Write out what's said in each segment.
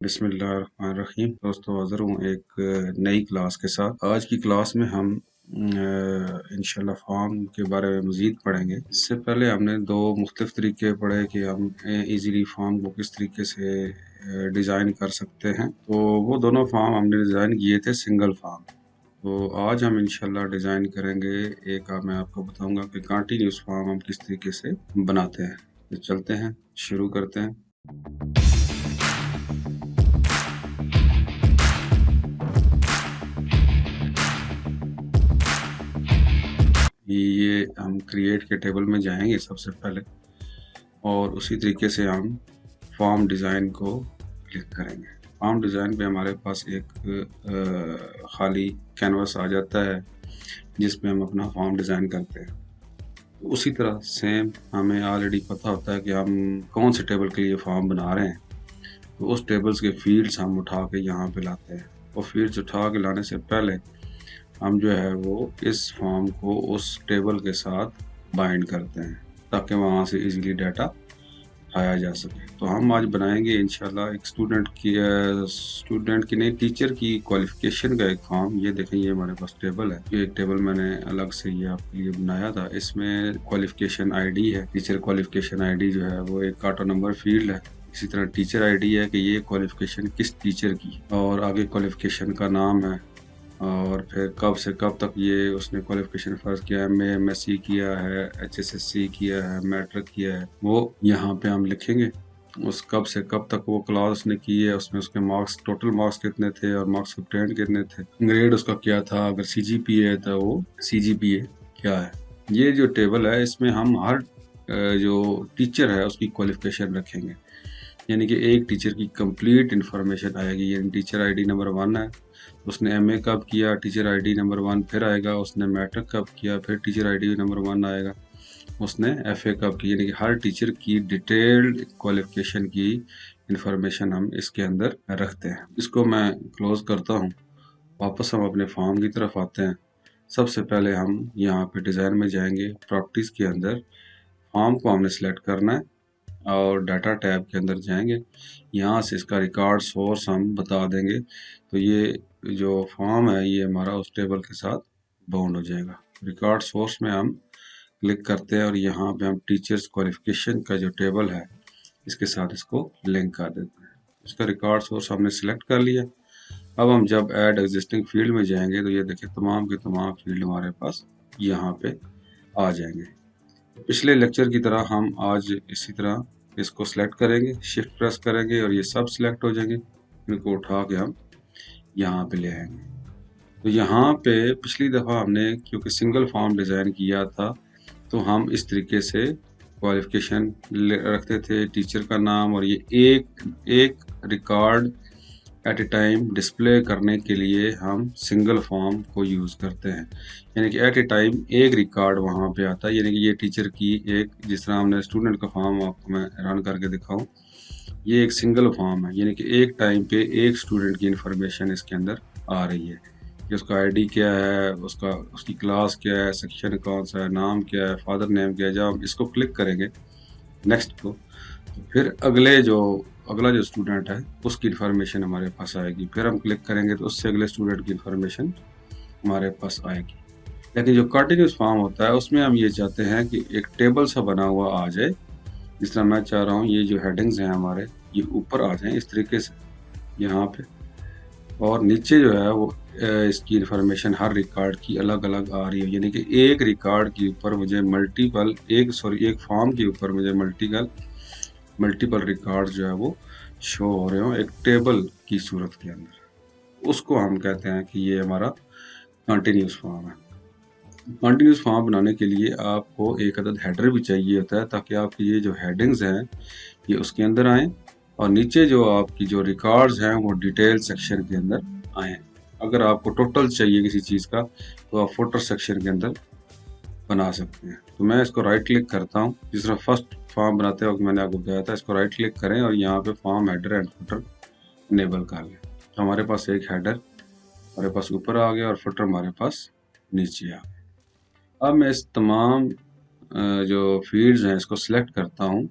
बिस्मिल्लाहिर्रहमानिर्रहीम। दोस्तों हाज़िर हूँ एक नई क्लास के साथ। आज की क्लास में हम इंशाल्लाह फॉर्म के बारे में मज़ीद पढ़ेंगे। इससे पहले हमने दो मुख्तलिफ तरीके पढ़े कि हम इजीली फॉर्म को किस तरीके से डिज़ाइन कर सकते हैं। तो वो दोनों फॉर्म हमने डिज़ाइन किए थे सिंगल फॉर्म। तो आज हम इंशाल्लाह डिज़ाइन करेंगे मैं आपको बताऊंगा कि कंटिन्यूस फॉर्म हम किस तरीके से बनाते हैं। तो चलते हैं, शुरू करते हैं। ये हम क्रिएट के टेबल में जाएंगे सबसे पहले और उसी तरीके से हम फॉर्म डिज़ाइन को क्लिक करेंगे। फॉर्म डिज़ाइन पे हमारे पास एक खाली कैनवस आ जाता है जिसमें हम अपना फॉर्म डिज़ाइन करते हैं। उसी तरह सेम हमें ऑलरेडी पता होता है कि हम कौन से टेबल के लिए फॉर्म बना रहे हैं। तो उस टेबल्स के फील्ड्स हम उठा के यहाँ पे लाते हैं और फील्ड्स उठा के लाने से पहले हम जो है वो इस फॉर्म को उस टेबल के साथ बाइंड करते हैं ताकि वहाँ से इजीली डाटा उठाया जा सके। तो हम आज बनाएंगे इंशाल्लाह एक स्टूडेंट की नहीं, टीचर की क्वालिफिकेशन का एक फॉर्म। ये देखें, ये हमारे पास टेबल है। ये एक टेबल मैंने अलग से ये आपके लिए बनाया था। इसमें क्वालिफिकेशन आईडी है। टीचर क्वालिफिकेशन आईडी जो है वो एक ऑटो नंबर फील्ड है। इसी तरह टीचर आईडी है कि ये क्वालिफिकेशन किस टीचर की, और आगे क्वालिफिकेशन का नाम है, और फिर कब से कब तक ये उसने क्वालिफिकेशन फर्स्ट किया है, एमएससी किया है, एचएसएससी किया है, मैट्रिक किया है, वो यहाँ पे हम लिखेंगे। उस कब से कब तक वो क्लास उसने की है, उसमें उसके मार्क्स, टोटल मार्क्स कितने थे और मार्क्स ऑब्टेन कितने थे, ग्रेड उसका क्या था, अगर सीजीपीए है तो वो सीजीपीए क्या है। ये जो टेबल है इसमें हम हर जो टीचर है उसकी क्वालिफिकेशन रखेंगे, यानी कि एक टीचर की कंप्लीट इन्फॉर्मेशन आएगी। यानी टीचर आईडी नंबर 1 है, उसने एमए कब किया, टीचर आईडी नंबर 1 फिर आएगा, उसने मैट्रिक कब किया, फिर टीचर आईडी नंबर 1 आएगा, उसने एफए कब की। यानी कि हर टीचर की डिटेल्ड क्वालिफिकेशन की इंफॉर्मेशन हम इसके अंदर रखते हैं। इसको मैं क्लोज करता हूँ। वापस हम अपने फॉर्म की तरफ आते हैं। सबसे पहले हम यहाँ पे डिज़ाइन में जाएंगे। प्रॉपर्टीज़ के अंदर फॉर्म को हमने सेलेक्ट करना है और डाटा टैब के अंदर जाएंगे। यहाँ से इसका रिकॉर्ड सोर्स हम बता देंगे। तो ये जो फॉर्म है ये हमारा उस टेबल के साथ बाउंड हो जाएगा। रिकॉर्ड सोर्स में हम क्लिक करते हैं और यहाँ पे हम टीचर्स क्वालिफिकेशन का जो टेबल है इसके साथ इसको लिंक कर देते हैं। इसका रिकॉर्ड सोर्स हमने सिलेक्ट कर लिया। अब हम जब ऐड एग्जिस्टिंग फील्ड में जाएंगे तो ये देखिए तमाम के तमाम फील्ड हमारे पास यहाँ पे आ जाएंगे। पिछले लेक्चर की तरह हम आज इसी तरह इसको सिलेक्ट करेंगे, शिफ्ट प्रेस करेंगे और ये सब सिलेक्ट हो जाएंगे। इनको उठा के हम यहाँ पे ले आएंगे। तो यहाँ पे पिछली दफ़ा हमने क्योंकि सिंगल फॉर्म डिज़ाइन किया था तो हम इस तरीके से क्वालिफिकेशन रखते थे, टीचर का नाम, और ये एक रिकॉर्ड एट ए टाइम डिस्प्ले करने के लिए हम सिंगल फॉर्म को यूज़ करते हैं। यानी कि एट ए टाइम एक रिकॉर्ड वहाँ पे आता है। यानी कि ये टीचर की एक, जिस तरह हमने स्टूडेंट का फॉर्म आपको मैं रन करके दिखाऊं, ये एक सिंगल फॉर्म है। यानी कि एक टाइम पे एक स्टूडेंट की इंफॉर्मेशन इसके अंदर आ रही है कि उसका आईडी क्या है, उसकी क्लास क्या है, सेक्शन कौन सा है, नाम क्या है, फादर नेम क्या है। जब हम इसको क्लिक करेंगे नेक्स्ट को, तो फिर अगला जो स्टूडेंट है उसकी इन्फॉर्मेशन हमारे पास आएगी। फिर हम क्लिक करेंगे तो उससे अगले स्टूडेंट की इन्फॉर्मेशन हमारे पास आएगी। लेकिन जो कंटिन्यूस फॉर्म होता है उसमें हम ये चाहते हैं कि एक टेबल सा बना हुआ आ जाए। जिस तरह मैं चाह रहा हूँ ये जो हेडिंग्स हैं हमारे ये ऊपर आ जाएं इस तरीके से यहाँ पे, और नीचे जो है वो इसकी इन्फॉर्मेशन हर रिकॉर्ड की अलग अलग आ रही है। यानी कि एक रिकॉर्ड के ऊपर मुझे एक फॉर्म के ऊपर मुझे मल्टीपल रिकॉर्ड जो है वो शो हो रहे हो एक टेबल की सूरत के अंदर। उसको हम कहते हैं कि ये हमारा कंटिन्यूस फॉर्म है। कंटिन्यूस फॉर्म बनाने के लिए आपको एक अदद हेडर भी चाहिए होता है ताकि आपकी ये जो हेडिंग्स हैं ये उसके अंदर आए और नीचे जो आपकी जो रिकॉर्ड्स हैं वो डिटेल सेक्शन के अंदर आए। अगर आपको टोटल चाहिए किसी चीज़ का तो आप फुटर सेक्शन के अंदर बना सकते हैं। तो मैं इसको राइट क्लिक करता हूँ। जिस तरह फर्स्ट फॉर्म बनाते वक्त मैंने आपको बताया था, इसको राइट क्लिक करें और यहाँ पे form header and footer enable कर लें। तो हमारे पास एक हेडर हमारे पास ऊपर आ गया और फुटर हमारे पास नीचे आ गया। अब मैं इस तमाम जो फील्ड्स हैं इसको सिलेक्ट करता हूँ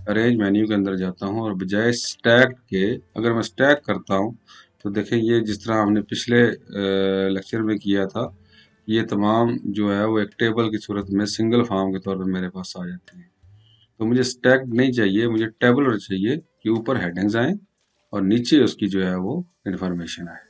अरेंज मेन्यू के अंदर जाता हूँ और बजाय स्टैक के अगर मैं स्टैक करता हूँ तो देखें ये जिस तरह हमने पिछले लेक्चर में किया था, ये तमाम जो है वो एक टेबल की सूरत में सिंगल फॉर्म के तौर पर मेरे पास आ जाती है। तो मुझे स्टैक नहीं चाहिए, मुझे टेबुलर चाहिए कि ऊपर हेडिंग्स आए और नीचे उसकी जो है वो इंफॉर्मेशन आए।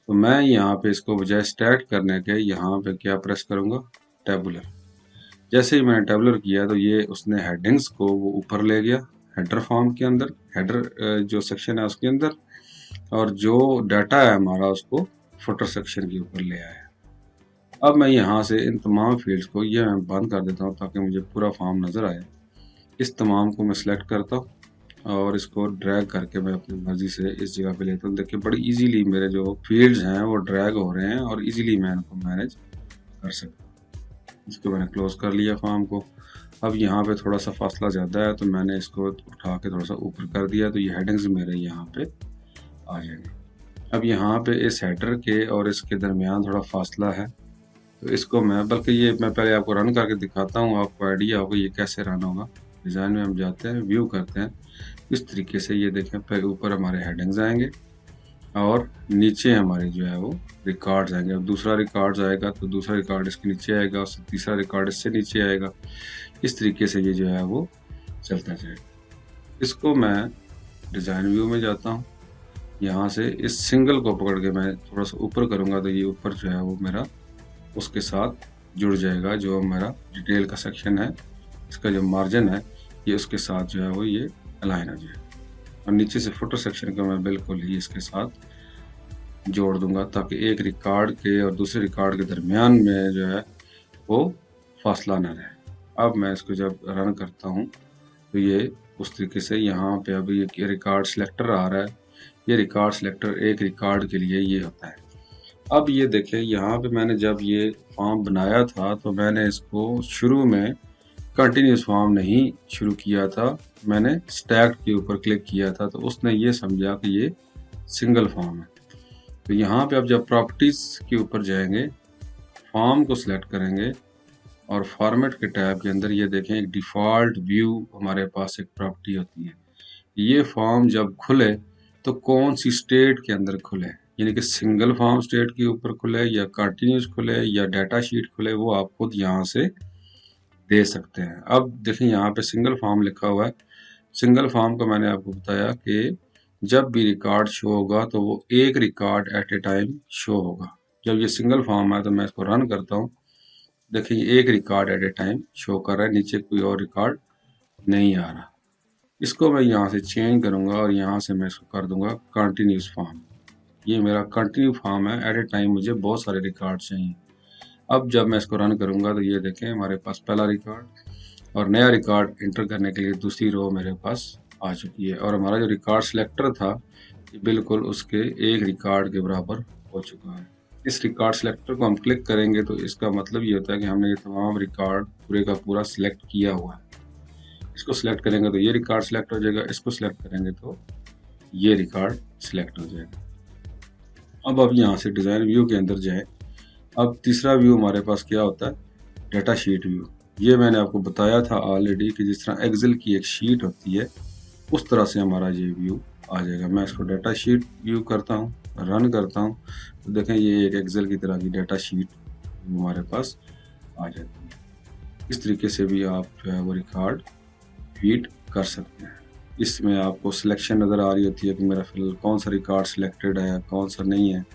तो मैं यहाँ पे इसको बजाय स्टैक करने के यहाँ पे क्या प्रेस करूँगा, टेबुलर। जैसे ही मैंने टेबुलर किया तो ये उसने हेडिंग्स को वो ऊपर ले गया हेडर फॉर्म के अंदर, हेडर जो सेक्शन है उसके अंदर, और जो डाटा है हमारा उसको फुटर सेक्शन के ऊपर ले आया। अब मैं यहाँ से इन तमाम फील्ड्स को ये मैं बंद कर देता हूँ ताकि मुझे पूरा फॉर्म नज़र आए। इस तमाम को मैं सिलेक्ट करता हूँ और इसको ड्रैग करके मैं अपनी मर्जी से इस जगह पे लेता हूँ। देखिए बड़ी इजीली मेरे जो फील्ड्स हैं वो ड्रैग हो रहे हैं और इजीली मैं इनको मैनेज कर सकता हूँ। इसको मैंने क्लोज कर लिया फॉर्म को। अब यहाँ पे थोड़ा सा फासला ज़्यादा है तो मैंने इसको उठा के थोड़ा सा ऊपर कर दिया तो ये हेडिंग्स मेरे यहाँ पे आ जाएंगे। अब यहाँ पे इस हेडर के और इसके दरमियान थोड़ा फासला है तो इसको मैं, बल्कि ये मैं पहले आपको रन करके दिखाता हूँ, आपको आइडिया होगा ये कैसे रन होगा। डिज़ाइन में हम जाते हैं, व्यू करते हैं, इस तरीके से ये देखें पहले ऊपर हमारे हेडिंग्स आएंगे और नीचे हमारे जो है वो रिकॉर्ड्स आएंगे। अब दूसरा रिकॉर्ड्स आएगा तो दूसरा रिकॉर्ड इसके नीचे आएगा, उससे तीसरा रिकॉर्ड इससे नीचे आएगा। इस तरीके से ये जो है वो चलता जाएगा। इसको मैं डिज़ाइन व्यू में जाता हूँ, यहाँ से इस सिंगल को पकड़ के मैं थोड़ा सा ऊपर करूँगा तो ये ऊपर जो है वो मेरा उसके साथ जुड़ जाएगा। जो मेरा डिटेल का सेक्शन है, इसका जो मार्जिन है ये उसके साथ जो है वो ये अलाइन हो जाएगा। और नीचे से फुटर सेक्शन को मैं बिल्कुल ही इसके साथ जोड़ दूंगा ताकि एक रिकॉर्ड के और दूसरे रिकॉर्ड के दरमियान में जो है वो फासला न रहे। अब मैं इसको जब रन करता हूँ तो ये उस तरीके से यहाँ पे अभी ये रिकॉर्ड सिलेक्टर आ रहा है। ये रिकॉर्ड सिलेक्टर एक रिकॉर्ड के लिए ये होता है। अब ये देखें यहाँ पे मैंने जब ये फॉर्म बनाया था तो मैंने इसको शुरू में कंटिन्यूस फॉर्म नहीं शुरू किया था, मैंने स्टैक के ऊपर क्लिक किया था तो उसने ये समझा कि ये सिंगल फॉर्म है। तो यहाँ पे अब जब प्रॉपर्टीज के ऊपर जाएंगे, फॉर्म को सिलेक्ट करेंगे और फॉर्मेट के टैब के अंदर ये देखें एक डिफ़ॉल्ट व्यू हमारे पास एक प्रॉपर्टी होती है। ये फॉर्म जब खुले तो कौन सी स्टेट के अंदर खुले, यानी कि सिंगल फॉर्म स्टेट के ऊपर खुले या कंटिन्यूस खुले या डाटा शीट खुले, वो आप खुद यहाँ से दे सकते हैं। अब देखें यहाँ पे सिंगल फॉर्म लिखा हुआ है। सिंगल फॉर्म का मैंने आपको बताया कि जब भी रिकॉर्ड शो होगा तो वो एक रिकॉर्ड एट ए टाइम शो होगा। जब ये सिंगल फॉर्म है तो मैं इसको रन करता हूँ, देखिए एक रिकॉर्ड एट ए टाइम शो कर रहा है, नीचे कोई और रिकॉर्ड नहीं आ रहा। इसको मैं यहाँ से चेंज करूँगा और यहाँ से मैं इसको कर दूंगा कंटिन्यूस फॉर्म। ये मेरा कंटिन्यू फॉर्म है, एट ए टाइम मुझे बहुत सारे रिकॉर्ड चाहिए। अब जब मैं इसको रन करूँगा तो ये देखें हमारे पास पहला रिकॉर्ड और नया रिकॉर्ड इंटर करने के लिए दूसरी रो मेरे पास आ चुकी है और हमारा जो रिकॉर्ड सिलेक्टर था ये बिल्कुल उसके एक रिकॉर्ड के बराबर हो चुका है। इस रिकॉर्ड सिलेक्टर को हम क्लिक करेंगे तो इसका मतलब ये होता है कि हमने ये तमाम रिकॉर्ड पूरे का पूरा सिलेक्ट किया हुआ है। इसको सिलेक्ट करेंगे तो ये रिकॉर्ड सिलेक्ट हो जाएगा, इसको सिलेक्ट करेंगे तो ये रिकॉर्ड सिलेक्ट हो जाएगा। अब यहाँ से डिज़ाइन व्यू के अंदर जाए। अब तीसरा व्यू हमारे पास क्या होता है, डाटा शीट व्यू। ये मैंने आपको बताया था ऑलरेडी कि जिस तरह एक्सेल की एक शीट होती है उस तरह से हमारा ये व्यू आ जाएगा। मैं इसको डाटा शीट व्यू करता हूँ, रन करता हूँ तो देखें ये एक एक्सेल की तरह की डाटा शीट हमारे पास आ जाती है। इस तरीके से भी आप जो है वो रिकॉर्ड फीड कर सकते हैं। इसमें आपको सिलेक्शन नज़र आ रही होती है कि मेरा फिलहाल कौन सा रिकॉर्ड सिलेक्टेड है कौन सा नहीं है।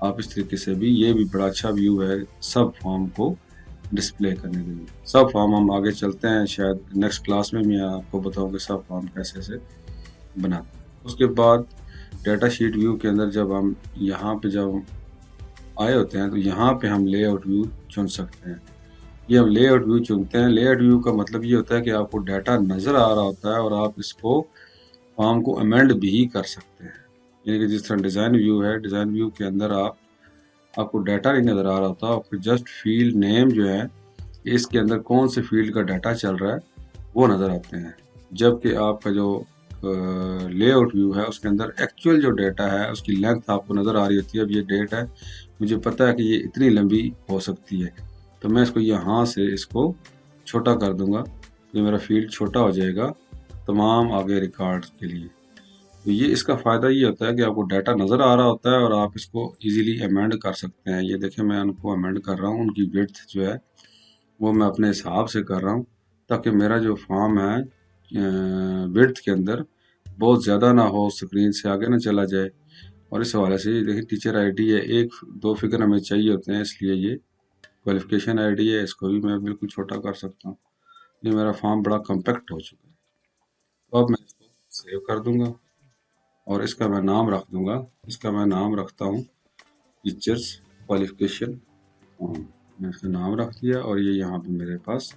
आप इस तरीके से भी, ये भी बड़ा अच्छा व्यू है सब फॉर्म को डिस्प्ले करने के लिए। सब फॉर्म हम आगे चलते हैं, शायद नेक्स्ट क्लास में मैं आपको बताऊँ कि सब फॉर्म कैसे से बनाते हैं। उसके बाद डाटा शीट व्यू के अंदर जब हम यहाँ पे जब आए होते हैं तो यहाँ पे हम लेआउट व्यू चुन सकते हैं। ये हम लेआउट व्यू चुनते हैं। लेआउट व्यू का मतलब ये होता है कि आपको डाटा नज़र आ रहा होता है और आप इसको फॉर्म को अमेंड भी कर सकते हैं। यानी कि जिस तरह डिज़ाइन व्यू है, डिज़ाइन व्यू के अंदर आपको डाटा नहीं नज़र आ रहा होता, आपको जस्ट फील्ड नेम जो है इसके अंदर कौन से फील्ड का डाटा चल रहा है वो नज़र आते हैं। जबकि आपका जो लेआउट व्यू है उसके अंदर एक्चुअल जो डाटा है उसकी लेंथ आपको नज़र आ रही होती है। अब ये डेट है, मुझे पता है कि ये इतनी लंबी हो सकती है तो मैं इसको यहाँ से इसको छोटा कर दूंगा, ये मेरा फील्ड छोटा हो जाएगा तमाम आगे रिकॉर्ड के लिए। तो ये इसका फ़ायदा ये होता है कि आपको डाटा नज़र आ रहा होता है और आप इसको इजीली अमेंड कर सकते हैं। ये देखिए मैं उनको अमेंड कर रहा हूँ, उनकी विड्थ जो है वो मैं अपने हिसाब से कर रहा हूँ ताकि मेरा जो फॉर्म है विड्थ के अंदर बहुत ज़्यादा ना हो, स्क्रीन से आगे ना चला जाए। और इस हवाले से ये देखिए टीचर आईडी है, 1-2 फिगर हमें चाहिए होते हैं, इसलिए ये क्वालिफिकेशन आईडी है, इसको भी मैं बिल्कुल छोटा कर सकता हूँ। ये मेरा फॉर्म बड़ा कम्पैक्ट हो चुका है। तो अब मैं इसको सेव कर दूंगा और इसका मैं नाम रख दूंगा, इसका मैं नाम रखता हूँ टीचर्स क्वालिफिकेशन फॉर्म। मैं इसका नाम रख दिया और ये यहाँ पे मेरे पास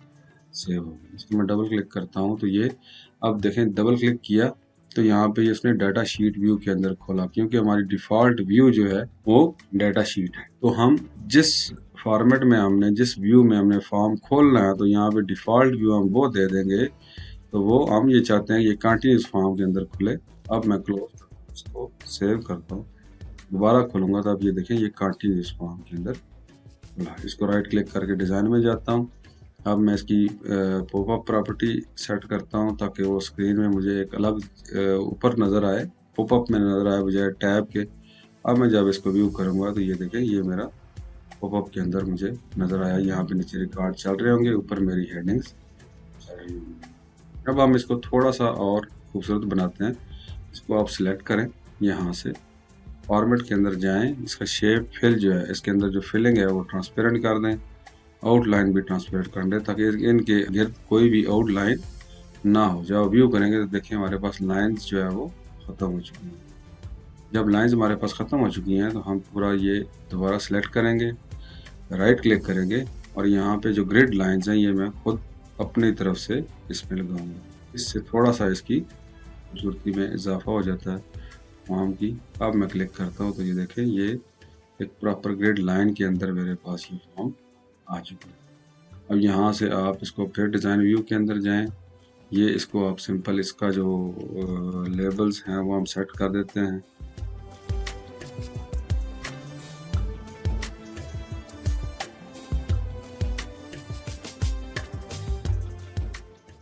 सेव हो गया। इसको मैं डबल क्लिक करता हूँ तो ये अब देखें, डबल क्लिक किया तो यहाँ पे इसने डाटा शीट व्यू के अंदर खोला, क्योंकि हमारी डिफ़ॉल्ट व्यू जो है वो डाटा शीट है। तो हम जिस फॉर्मेट में हमने, जिस व्यू में हमने फॉर्म खोलना है, तो यहाँ पे डिफ़ॉल्ट व्यू हम वो दे देंगे। तो वो हम ये चाहते हैं ये कंटिन्यूस फॉर्म के अंदर खुले। अब मैं क्लोज इसको सेव करता हूँ, दोबारा खोलूँगा तो अब ये देखें ये कंटिन्यूस फॉर्म के अंदर खुला। इसको राइट क्लिक करके डिज़ाइन में जाता हूँ। अब मैं इसकी पॉपअप प्रॉपर्टी सेट करता हूँ ताकि वो स्क्रीन में मुझे एक अलग ऊपर नज़र आए, पॉपअप में नज़र आए बजाय टैब के। अब मैं जब इसको व्यू करूँगा तो ये देखें ये मेरा पॉपअप के अंदर मुझे नज़र आया। यहाँ पे नीचे रिकॉर्ड चल रहे होंगे, ऊपर मेरी हेडिंग्स चल रही होंगी। अब हम इसको थोड़ा सा और खूबसूरत बनाते हैं। इसको आप सिलेक्ट करें, यहाँ से फॉर्मेट के अंदर जाएँ, इसका शेप फिल जो है, इसके अंदर जो फिलिंग है वो ट्रांसपेरेंट कर दें, आउटलाइन भी ट्रांसपेरेंट कर दें ताकि इनके गिर्द कोई भी आउटलाइन ना हो। जब व्यू करेंगे तो देखिए हमारे पास लाइंस जो है वो ख़त्म हो चुकी हैं। जब लाइंस हमारे पास ख़त्म हो चुकी हैं तो हम पूरा ये दोबारा सेलेक्ट करेंगे, राइट क्लिक करेंगे और यहाँ पे जो ग्रिड लाइंस हैं ये मैं खुद अपनी तरफ से इसमें लगाऊंगा। इससे थोड़ा सा इसकी खूबसूरती में इजाफा हो जाता है फॉर्म की। अब मैं क्लिक करता हूँ तो ये देखें ये एक प्रॉपर ग्रिड लाइन के अंदर मेरे पास ये फॉर्म आ चुका है। अब यहाँ से आप इसको फिर डिज़ाइन व्यू के अंदर जाएं, ये इसको आप सिंपल इसका जो लेबल्स हैं वो हम सेट कर देते हैं।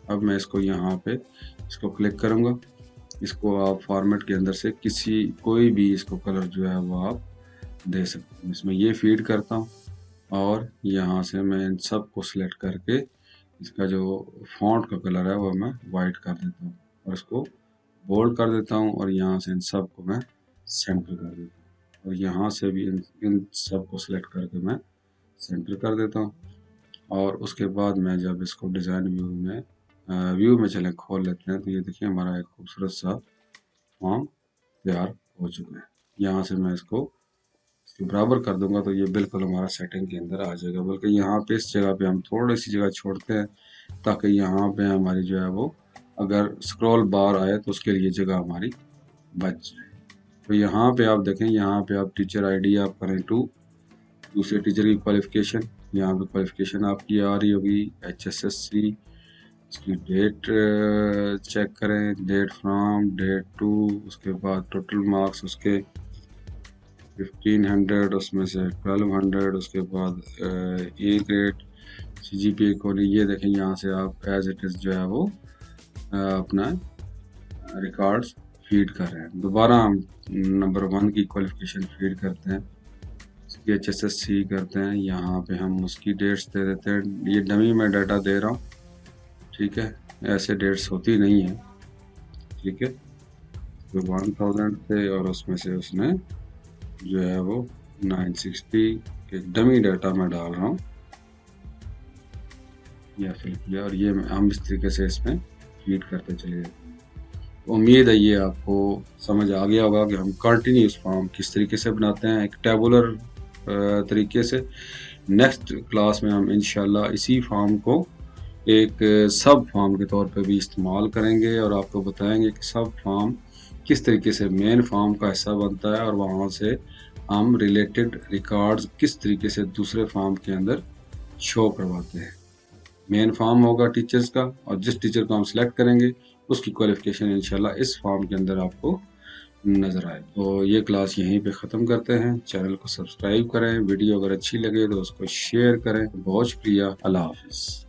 अब मैं इसको यहाँ पे इसको क्लिक करूँगा, इसको आप फॉर्मेट के अंदर से कोई भी इसको कलर जो है वो आप दे सकते हैं। इसमें ये फीड करता हूँ और यहाँ से मैं इन सब को सिलेक्ट करके इसका जो फॉन्ट का कलर है वो मैं वाइट कर देता हूँ और इसको बोल्ड कर देता हूँ और यहाँ से इन सब को मैं सेंटर कर देता हूँ और यहाँ से भी इन सब को सिलेक्ट करके मैं सेंटर कर देता हूँ। और उसके बाद मैं जब इसको डिज़ाइन व्यू में चलें खोल लेते हैं तो ये देखिए हमारा एक खूबसूरत सा फॉर्म तैयार हो चुका है। यहाँ से मैं इसको बराबर कर दूंगा तो ये बिल्कुल हमारा सेटिंग के अंदर आ जाएगा। बल्कि यहाँ पे इस जगह पे हम थोड़ी सी जगह छोड़ते हैं ताकि यहाँ पे हमारी जो है वो अगर स्क्रॉल बार आए तो उसके लिए जगह हमारी बच जाए। तो यहाँ पे आप देखें, यहाँ पे आप टीचर आईडी आप करें टू, दूसरे टीचर की क्वालिफिकेशन, यहाँ पे क्वालिफिकेशन आपकी आ रही होगी HSSC, इसकी डेट चेक करें, डेट फ्रॉम, डेट टू, उसके बाद टोटल मार्क्स उसके 1500, उसमें से 1200, उसके बाद ए ग्रेड, CGPA को नहीं। ये देखें यहाँ से आप एज इट इज़ जो है वो अपना रिकॉर्ड्स फीड कर रहे हैं। दोबारा हम नंबर 1 की क्वालिफिकेशन फीड करते हैं, उसकी HSSC करते हैं, यहाँ पे हम उसकी डेट्स दे देते हैं। ये डमी में डाटा दे रहा हूँ, ठीक है, ऐसे डेट्स होती नहीं है, ठीक है। तो 1000 थे और उसमें से उसने जो है वो 960 एक डमी डाटा में डाल रहा हूँ या फिल किया और ये हम इस तरीके से इसमें फीड करते चले जाते हैं। उम्मीद है ये आपको समझ आ गया होगा कि हम कंटिन्यूस फॉर्म किस तरीके से बनाते हैं एक टेबुलर तरीके से। नेक्स्ट क्लास में हम इंशाल्लाह इसी फॉर्म को एक सब फॉर्म के तौर पे भी इस्तेमाल करेंगे और आपको बताएंगे कि सब फॉर्म किस तरीके से मेन फॉर्म का हिस्सा बनता है और वहाँ से हम रिलेटेड रिकॉर्ड्स किस तरीके से दूसरे फॉर्म के अंदर शो करवाते हैं। मेन फॉर्म होगा टीचर्स का और जिस टीचर को हम सिलेक्ट करेंगे उसकी क्वालिफिकेशन इंशाल्लाह इस फॉर्म के अंदर आपको नज़र आए। तो ये क्लास यहीं पे ख़त्म करते हैं। चैनल को सब्सक्राइब करें, वीडियो अगर अच्छी लगे तो उसको शेयर करें। बहुत शुक्रिया, अल्लाह हाफिज़।